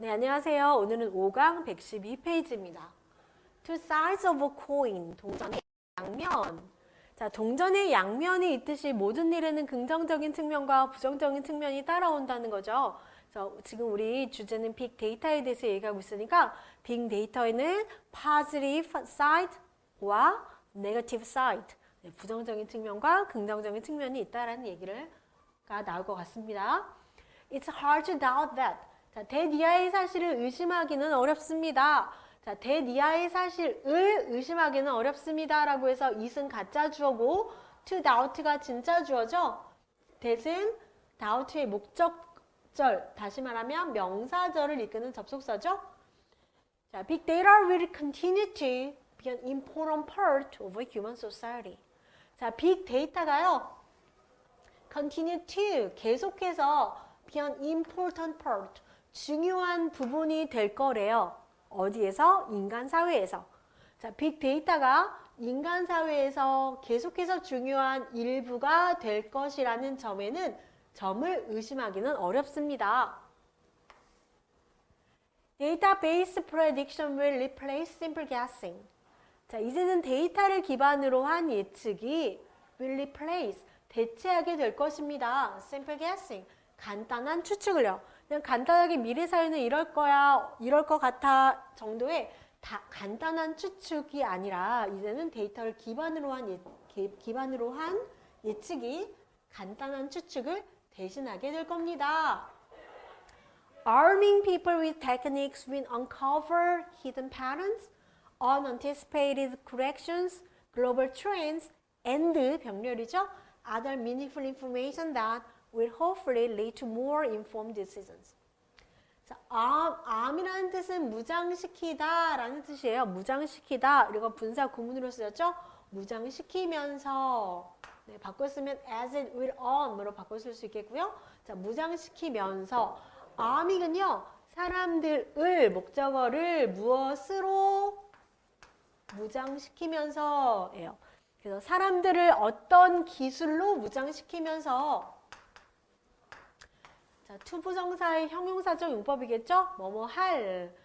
네, 안녕하세요. 오늘은 5강 112페이지입니다. Two sides of a coin, 동전의 양면. 자, 동전의 양면이 있듯이 모든 일에는 긍정적인 측면과 부정적인 측면이 따라온다는 거죠. 지금 우리 주제는 빅데이터에 대해서 얘기하고 있으니까 빅데이터에는 positive side와 negative side, 부정적인 측면과 긍정적인 측면이 있다라는 얘기가 나올 것 같습니다. It's hard to doubt that. 자, 대니아의 사실을 의심하기는 어렵습니다. 자, 대니아의 사실을 의심하기는 어렵습니다. 라고 해서 it은 가짜 주어고 to doubt가 진짜 주어죠. that은 doubt의 목적절, 다시 말하면 명사절을 이끄는 접속사죠. 자, big data will continue to be an important part of a human society. 자, 빅 데이터가요. continue to 계속해서 be an important part 중요한 부분이 될 거래요. 어디에서? 인간 사회에서. 자, 빅데이터가 인간 사회에서 계속해서 중요한 일부가 될 것이라는 점을 의심하기는 어렵습니다. Database prediction will replace simple guessing. 자, 이제는 데이터를 기반으로 한 예측이 will replace, 대체하게 될 것입니다. simple guessing, 간단한 추측을요. 그냥 간단하게 미래 사회는 이럴 거야, 이럴 것 같아 정도의 간단한 추측이 아니라 이제는 데이터를 기반으로 한 예측이 간단한 추측을 대신하게 될 겁니다. Arming people with techniques will uncover hidden patterns, unanticipated corrections, global trends, and 병렬이죠. Other meaningful information that will hopefully lead to more informed decisions. 자, arm이라는 뜻은 무장시키다 라는 뜻이에요. 무장시키다. 이거 분사 구문으로 쓰였죠? 무장시키면서. 네, 바꿔 쓰면 as it will on으로 바꿔 쓸 수 있겠고요. 자, 무장시키면서. arm이는요, 사람들을, 목적어를 무엇으로 무장시키면서예요. 그래서 사람들을 어떤 기술로 무장시키면서 자, 투부정사의 형용사적 용법이겠죠? 뭐뭐 할.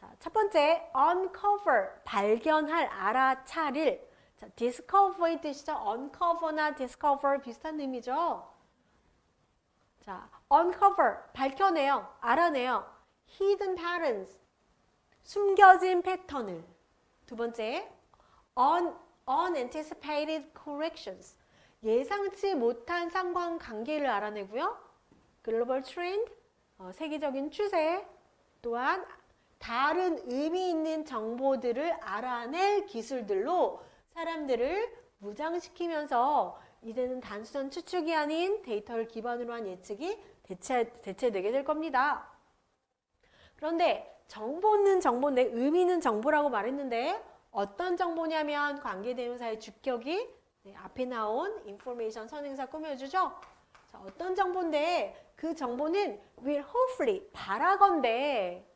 자, 첫 번째, uncover, 발견할, 알아차릴. 자, discover의 뜻이죠. uncover나 discover 비슷한 의미죠. 자, uncover, 밝혀내요, 알아내요. hidden patterns, 숨겨진 패턴을. 두 번째, unanticipated corrections, 예상치 못한 상관관계를 알아내고요. 글로벌 트렌드, 세계적인 추세, 또한 다른 의미 있는 정보들을 알아낼 기술들로 사람들을 무장시키면서 이제는 단순한 추측이 아닌 데이터를 기반으로 한 예측이 대체되게 될 겁니다. 그런데 정보는 정보인데 의미는 정보라고 말했는데 어떤 정보냐면 관계대명사의 주격이 앞에 나온 information 선행사 꾸며주죠. 자, 어떤 정보인데 그 정보는 will hopefully, 바라건대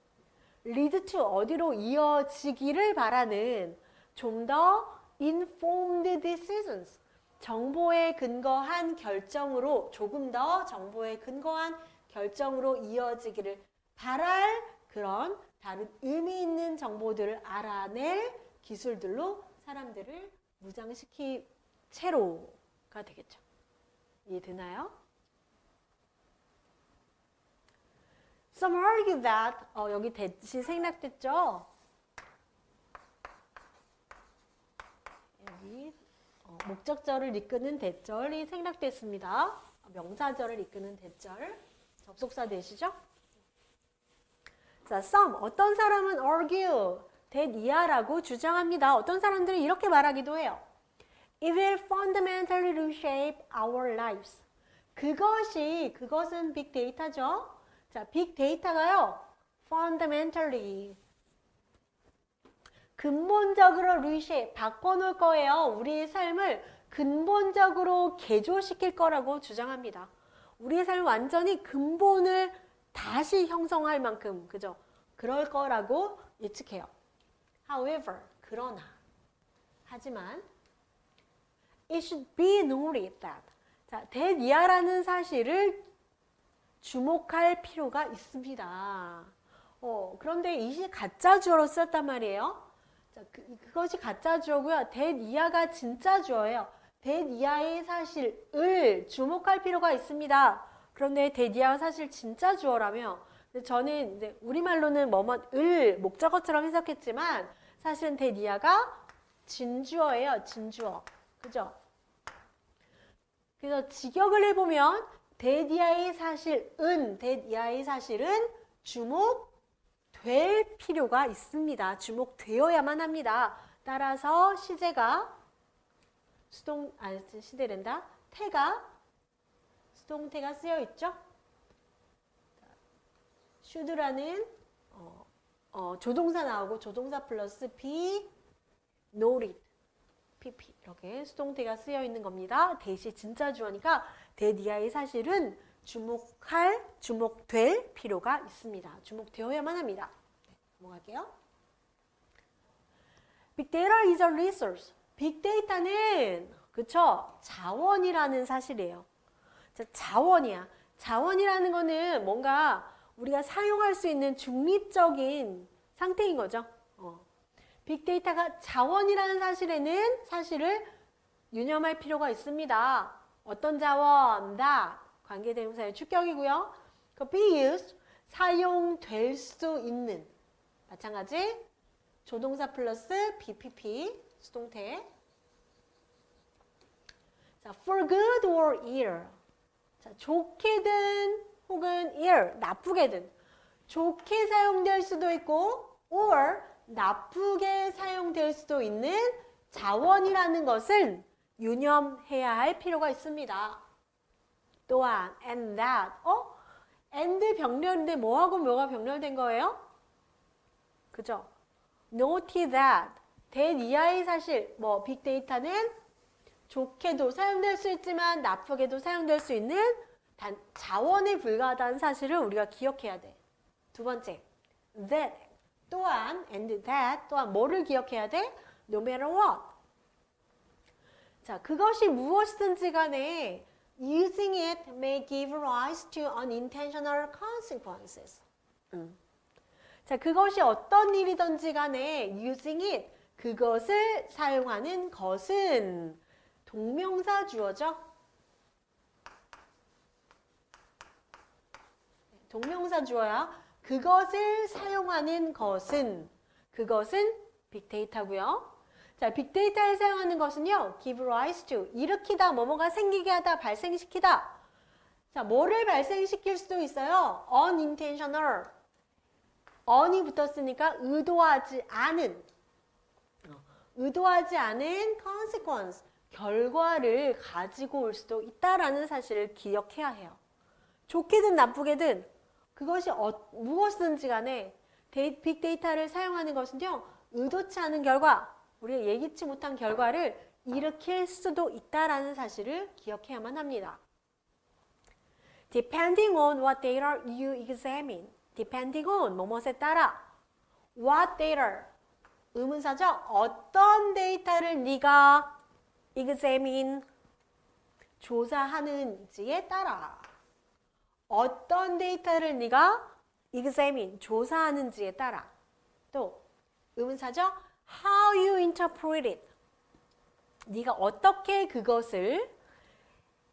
lead to, 어디로 이어지기를 바라는 좀 더 informed decisions, 정보에 근거한 결정으로, 조금 더 정보에 근거한 결정으로 이어지기를 바랄 그런 다른 의미 있는 정보들을 알아낼 기술들로 사람들을 무장시키 채로가 되겠죠. 이해되나요? Some argue that, 여기 that이 생략됐죠? 여기 목적절을 이끄는 that절이 생략됐습니다. 명사절을 이끄는 that절, 접속사 that이죠? 자, some, 어떤 사람은 argue, that 이하라고 주장합니다. 어떤 사람들은 이렇게 말하기도 해요. It will fundamentally reshape our lives. 그것은 빅데이터죠. 자, 빅데이터가요, fundamentally, 근본적으로 reshape, 바꿔놓을 거예요. 우리의 삶을 근본적으로 개조시킬 거라고 주장합니다. 우리의 삶을 완전히 근본을 다시 형성할 만큼, 그죠? 그럴 거라고 예측해요. However, 그러나, 하지만, it should be noted that, 자, that 이하라는 사실을 주목할 필요가 있습니다. 그런데 이시 가짜 주어로 썼단 말이에요. 자, 그것이 가짜 주어고요. that 이하가 진짜 주어예요. that 이하의 사실을 주목할 필요가 있습니다. 그런데 that 이하가 사실 진짜 주어라며 저는 이제 우리말로는 뭐뭐을 목적어처럼 해석했지만 사실은 that 이하가 진주어예요. 진주어. 그죠? 그래서 직역을 해보면 that 이하의 사실은 that 이하의 사실은 주목될 필요가 있습니다. 주목되어야만 합니다. 따라서 시제가 시대랜다. 수동태가 쓰여 있죠. should라는 조동사 나오고 조동사 플러스 be noted, pp 이렇게 수동태가 쓰여 있는 겁니다. 대시 진짜 주어니까 대디아의 사실은 주목될 필요가 있습니다. 주목되어야만 합니다. 네, 넘어갈게요. Big data is a resource. 빅데이터는 그쵸? 자원이라는 사실이에요. 자, 자원이야. 자원이라는 거는 뭔가 우리가 사용할 수 있는 중립적인 상태인 거죠. 빅데이터가 자원이라는 사실을 유념할 필요가 있습니다. 어떤 자원? 다 관계대명사의 축격이고요. 그 be used, 사용될 수 있는. 마찬가지 조동사 플러스 BPP 수동태. 자, for good or ill. 자, 좋게든 혹은 ill, 나쁘게든. 좋게 사용될 수도 있고 or 나쁘게 사용될 수도 있는 자원이라는 것은 유념해야 할 필요가 있습니다. 또한 and that. and 병렬인데 뭐하고 뭐가 병렬된 거예요? 그죠? note that. that 이하의 사실, 빅데이터는 좋게도 사용될 수 있지만 나쁘게도 사용될 수 있는 단 자원에 불과하다는 사실을 우리가 기억해야 돼. 두 번째, that 또한 and that 또한 뭐를 기억해야 돼? No matter what. 자, 그것이 무엇이든지 간에 using it may give rise to unintentional consequences. 자, 그것이 어떤 일이든지 간에 using it, 그것을 사용하는 것은 동명사 주어죠. 동명사 주어야. 그것을 사용하는 것은, 그것은 빅데이터고요. 자, 빅데이터를 사용하는 것은요, give rise to, 일으키다, 뭐뭐가 생기게 하다, 발생시키다. 자, 뭐를 발생시킬 수도 있어요. unintentional. on이 붙었으니까 의도하지 않은 consequence, 결과를 가지고 올 수도 있다라는 사실을 기억해야 해요. 좋게든 나쁘게든 그것이 무엇이든지 간에 빅데이터를 사용하는 것은요, 의도치 않은 결과, 우리가 예기치 못한 결과를 일으킬 수도 있다라는 사실을 기억해야만 합니다. Depending on what data you examine. Depending on, 뭐뭐에 따라. What data. 의문사죠? 어떤 데이터를 네가 examine, 조사하는지에 따라. 어떤 데이터를 네가 examine, 조사하는지에 따라. 또 의문사죠? How you interpret it. 네가 어떻게 그것을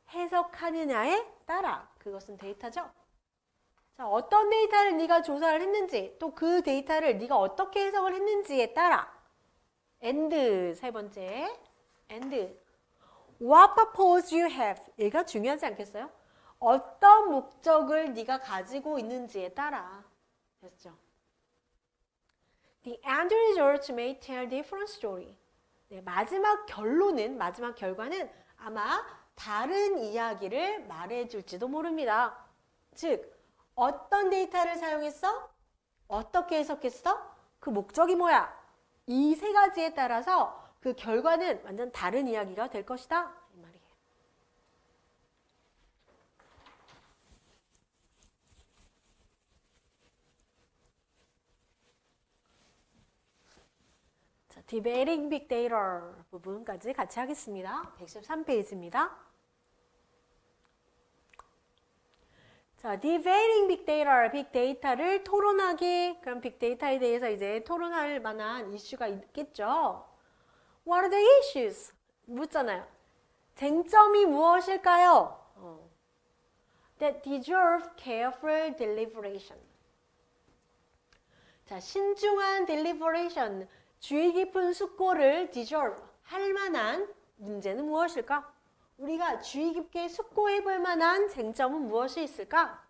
해석하느냐에 따라. 그것은 데이터죠. 자, 어떤 데이터를 네가 조사를 했는지, 또 그 데이터를 네가 어떻게 해석을 했는지에 따라. and, 세 번째. and. What purpose you have. 얘가 중요하지 않겠어요? 어떤 목적을 네가 가지고 있는지에 따라. 됐죠? The end results may tell different story. 네, 마지막 결과는 아마 다른 이야기를 말해줄지도 모릅니다. 즉, 어떤 데이터를 사용했어? 어떻게 해석했어? 그 목적이 뭐야? 이 세 가지에 따라서 그 결과는 완전 다른 이야기가 될 것이다. 이 말이에요. 자, Debating Big Data 부분까지 같이 하겠습니다. 113페이지입니다. 자, debating big data, 빅데이터를 토론하기. 그럼 빅데이터에 대해서 이제 토론할 만한 이슈가 있겠죠. What are the issues? 묻잖아요. 쟁점이 무엇일까요? That deserve careful deliberation. 자, 신중한 deliberation, 주의 깊은 숙고를 deserve, 할 만한 문제는 무엇일까? 우리가 주의 깊게 숙고해 볼 만한 쟁점은 무엇이 있을까?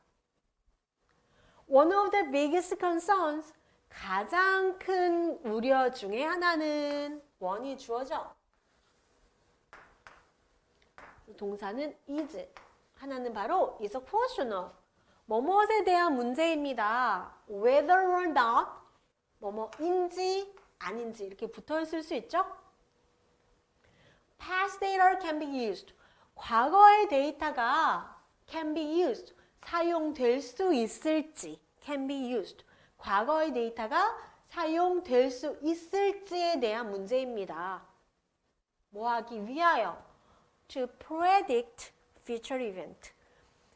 One of the biggest concerns, 가장 큰 우려 중에 하나는 one이 주어져. 동사는 is, 하나는 바로 is a question of, 뭐뭐에 대한 문제입니다. Whether or not, 뭐뭐인지 아닌지 이렇게 붙어 있을 수 있죠? Past data can be used. 과거의 데이터가 can be used. 사용될 수 있을지. can be used. 과거의 데이터가 사용될 수 있을지에 대한 문제입니다. 뭐 하기 위하여? To predict future event.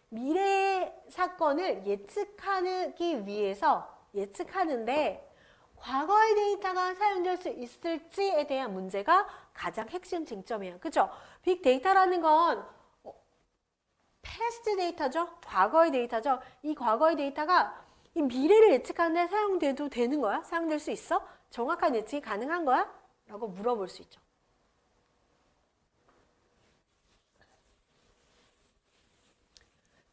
미래의 사건을 예측하기 위해서 예측하는데 과거의 데이터가 사용될 수 있을지에 대한 문제가 가장 핵심 쟁점이에요. 그죠? 빅데이터라는 건 past 데이터죠? 과거의 데이터죠? 이 과거의 데이터가 이 미래를 예측하는데 사용돼도 되는 거야? 사용될 수 있어? 정확한 예측이 가능한 거야? 라고 물어볼 수 있죠.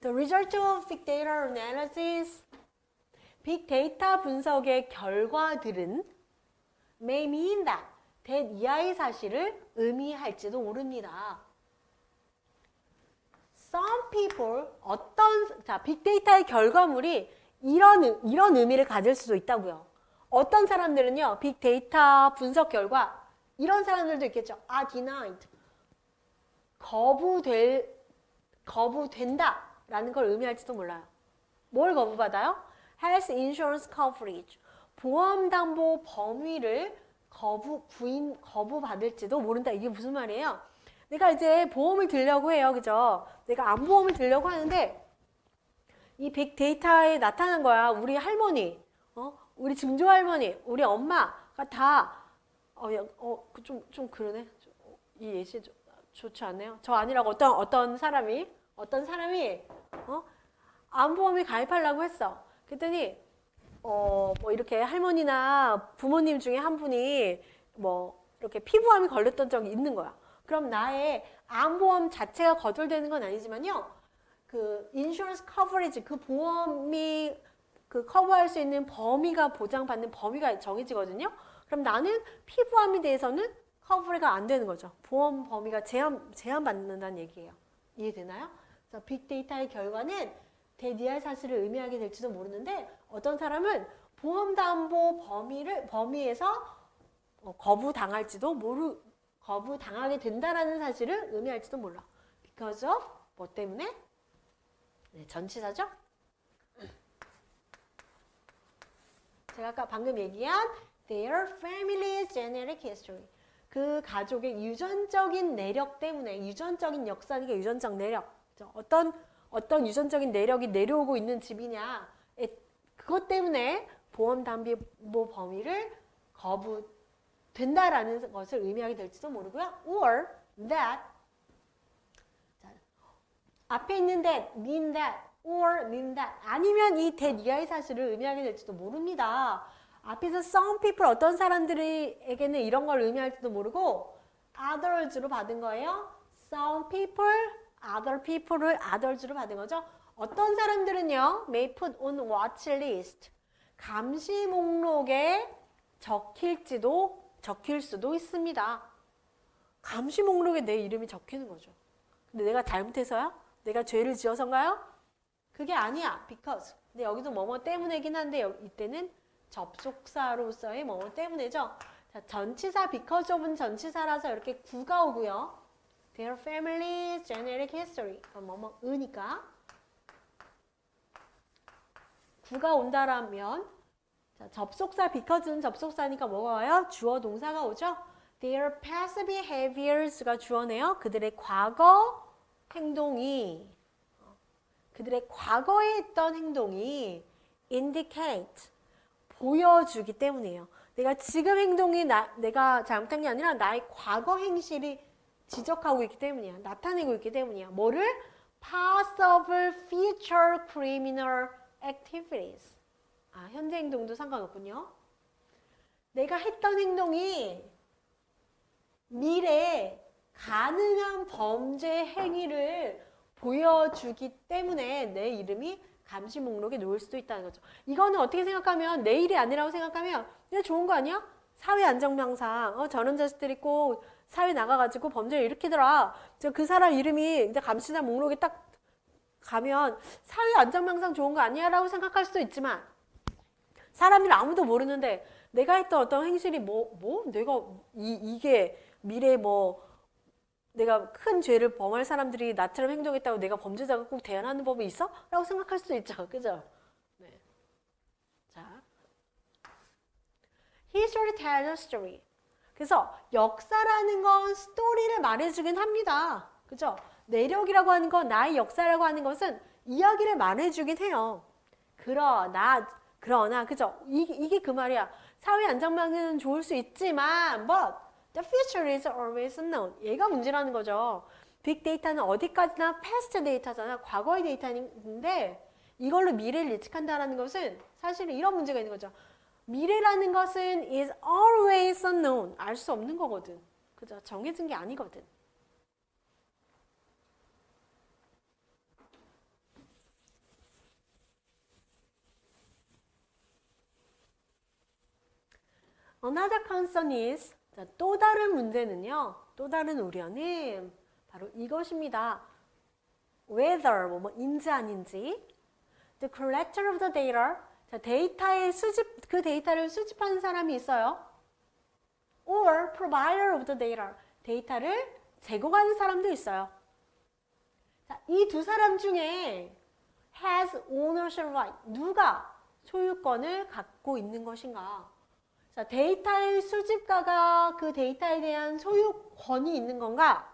The result of big data analysis, 빅데이터 분석의 결과들은 may mean that 이하의 사실을 의미할지도 모릅니다. Some people, 자, 빅데이터의 결과물이 이런 의미를 가질 수도 있다고요. 어떤 사람들은요, 빅데이터 분석 결과, 이런 사람들도 있겠죠. are denied. 거부된다. 라는 걸 의미할지도 몰라요. 뭘 거부받아요? Health Insurance Coverage. 보험담보 범위를 거부받을지도 모른다. 이게 무슨 말이에요? 내가 이제 보험을 들려고 해요. 그죠? 내가 암보험을 들려고 하는데 이 빅데이터에 나타난 거야. 우리 할머니, 우리 증조 할머니, 우리 엄마가 다 좀 그러네. 이 예시 좋지 않네요. 저 아니라고 어떤 사람이 암보험에 가입하려고 했어. 그랬더니 뭐 이렇게 할머니나 부모님 중에 한 분이 뭐 이렇게 피부암이 걸렸던 적이 있는 거야. 그럼 나의 암보험 자체가 거절되는 건 아니지만요. 그 인슈런스 커버리지, 그 보험이 그 커버할 수 있는 범위가 보장받는 범위가 정해지거든요. 그럼 나는 피부암에 대해서는 커버가 안 되는 거죠. 보험 범위가 제한받는다는 얘기예요. 이해되나요? 그래서 빅데이터의 결과는 대리할 사실을 의미하게 될지도 모르는데 어떤 사람은 보험담보 범위에서 거부당하게 된다라는 사실을 의미할지도 몰라. Because of 뭐 때문에? 네, 전치사죠? 제가 아까 방금 얘기한 their family's genetic history. 그 가족의 유전적인 내력 때문에, 유전적인 역사니까 유전적 내력. 어떤 유전적인 내력이 내려오고 있는 집이냐. 그것 때문에 보험담보 범위를 거부된다라는 것을 의미하게 될지도 모르고요. Or that. 자, 앞에 있는 that, mean that, or mean that. 아니면 이 that 이하의 사실을 의미하게 될지도 모릅니다. 앞에서 some people, 어떤 사람들에게는 이런 걸 의미할지도 모르고 others로 받은 거예요. Some people, other people을 others로 받은 거죠. 어떤 사람들은요, may put on watch list. 감시 목록에 적힐 수도 있습니다. 감시 목록에 내 이름이 적히는 거죠. 근데 내가 잘못해서요? 내가 죄를 지어서인가요? 그게 아니야. because. 근데 여기도 뭐뭐 때문에긴 한데 이때는 접속사로서의 뭐뭐 때문에죠. 자, 전치사 because of은 전치사라서 이렇게 구가 오고요. Their family's genetic history. 뭐뭐으니까. 구가 온다라면 자, 접속사 because는 접속사니까 뭐가 와요? 주어 동사가 오죠. Their past behaviors가 주어네요. 그들의 과거 행동이 그들의 과거에 했던 행동이 indicate, 보여주기 때문이에요. 내가 지금 행동이 내가 잘못한 게 아니라 나의 과거 행실이 지적하고 있기 때문이야. 나타내고 있기 때문이야. 뭐를? Possible future criminal activities. 현재 행동도 상관없군요. 내가 했던 행동이 미래에 가능한 범죄 행위를 보여주기 때문에 내 이름이 감시 목록에 놓일 수도 있다는 거죠. 이거는 어떻게 생각하면 내 일이 아니라고 생각하면 그냥 좋은 거 아니야? 사회 안전망상. 저런 자식들이 꼭 사회 나가가지고 범죄를 일으키더라. 그 사람 이름이 이제 감시자 목록에 딱 가면 사회 안전망상 좋은 거 아니야? 라고 생각할 수도 있지만 사람들 아무도 모르는데 내가 했던 어떤 행실이 내가 이게 미래에 내가 큰 죄를 범할 사람들이 나처럼 행동했다고 내가 범죄자가 꼭 대안하는 법이 있어? 라고 생각할 수도 있죠. 그죠? 네. 자. History tells a story. 그래서 역사라는 건 스토리를 말해주긴 합니다. 그죠? 내력이라고 하는 건, 나의 역사라고 하는 것은 이야기를 말해주긴 해요. 그러나, 그죠? 이게 그 말이야. 사회 안전망은 좋을 수 있지만, but the future is always unknown. 얘가 문제라는 거죠. 빅데이터는 어디까지나 past 데이터잖아. 과거의 데이터인데, 이걸로 미래를 예측한다는 것은 사실은 이런 문제가 있는 거죠. 미래라는 것은 is always unknown. 알 수 없는 거거든. 그죠? 정해진 게 아니거든. Another concern is, 또 다른 문제는요, 또 다른 우려는 바로 이것입니다. Whether, 인지 아닌지, the collector of the data, 데이터의 그 데이터를 수집하는 사람이 있어요. Or provider of the data, 데이터를 제공하는 사람도 있어요. 이 두 사람 중에 has ownership right, 누가 소유권을 갖고 있는 것인가? 데이터의 수집가가 그 데이터에 대한 소유권이 있는 건가?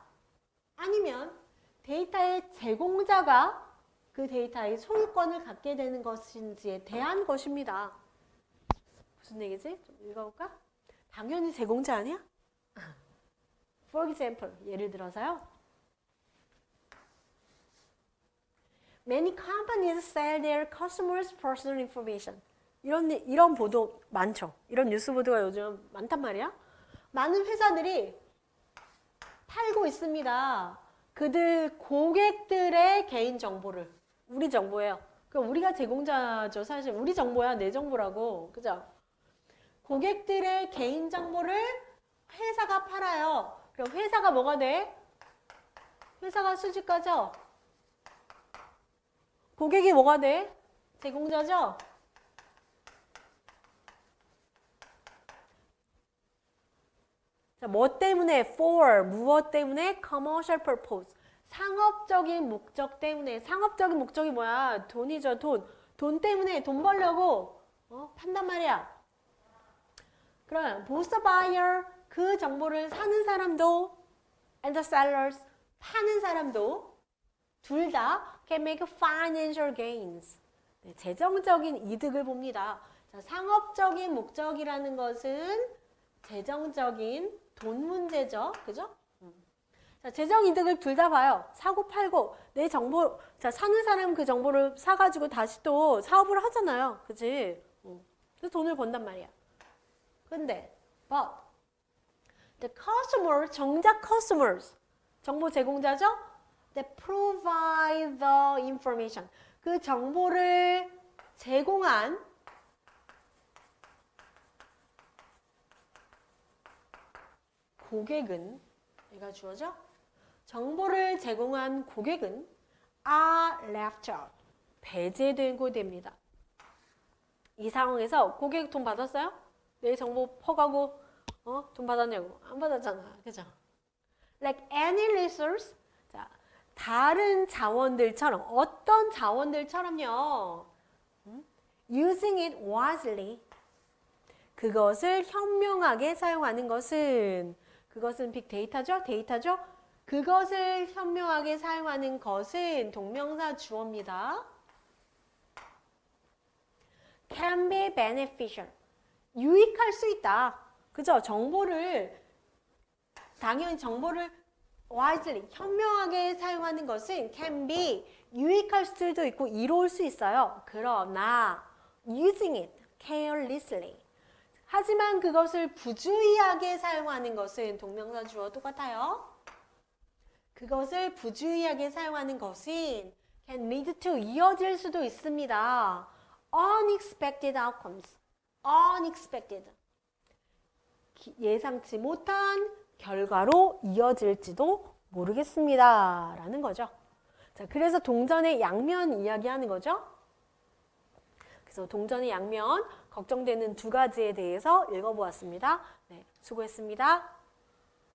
아니면 데이터의 제공자가 그 데이터의 소유권을 갖게 되는 것인지에 대한 것입니다. 무슨 얘기지? 좀 읽어볼까? 당연히 제공자 아니야? For example, 예를 들어서요. Many companies sell their customers' personal information. 이런 보도 많죠. 이런 뉴스 보도가 요즘 많단 말이야. 많은 회사들이 팔고 있습니다. 그들 고객들의 개인 정보를. 우리 정보예요. 그럼 우리가 제공자죠. 사실 우리 정보야. 내 정보라고. 그죠? 고객들의 개인 정보를 회사가 팔아요. 그럼 회사가 뭐가 돼? 회사가 수집가죠? 고객이 뭐가 돼? 제공자죠? 뭐 때문에? For, 무엇 때문에? Commercial purpose, 상업적인 목적 때문에. 상업적인 목적이 뭐야? 돈이죠, 돈. 돈 때문에, 돈 벌려고 판단 말이야. 그럼 both the buyer, 그 정보를 사는 사람도 and the sellers, 파는 사람도 둘 다 can make financial gains. 네, 재정적인 이득을 봅니다. 자, 상업적인 목적이라는 것은 재정적인 돈 문제죠. 그죠? 자, 재정 이득을 둘 다 봐요. 사고 팔고 내 정보, 자, 사는 사람은 그 정보를 사가지고 다시 또 사업을 하잖아요. 그치? 그래서 돈을 번단 말이야. 근데, but, the customer, 정작 customers, 정보 제공자죠? They provide the information. 그 정보를 제공한 고객은, 얘가 주어져? 정보를 제공한 고객은 are left out, 배제되고 됩니다. 이 상황에서 고객 돈 받았어요? 내 정보 퍼가고 돈 받았냐고? 안 받았잖아. 그죠? Like any resource, 자, 다른 자원들처럼, 어떤 자원들처럼요. Using it wisely, 그것을 현명하게 사용하는 것은, 그것은 빅데이터죠? 데이터죠? 그것을 현명하게 사용하는 것은 동명사 주어입니다. can be beneficial. 유익할 수 있다. 그죠? 당연히 정보를 wisely, 현명하게 사용하는 것은 can be, 유익할 수도 있고 이로울 수 있어요. 그러나 using it carelessly. 하지만 그것을 부주의하게 사용하는 것은 동명사 주어 똑같아요. 그것을 부주의하게 사용하는 것은 can lead to, 이어질 수도 있습니다. unexpected outcomes. unexpected. 예상치 못한 결과로 이어질지도 모르겠습니다. 라는 거죠. 자, 그래서 동전의 양면 이야기하는 거죠. 그래서 동전의 양면, 걱정되는 두 가지에 대해서 읽어보았습니다. 네, 수고했습니다.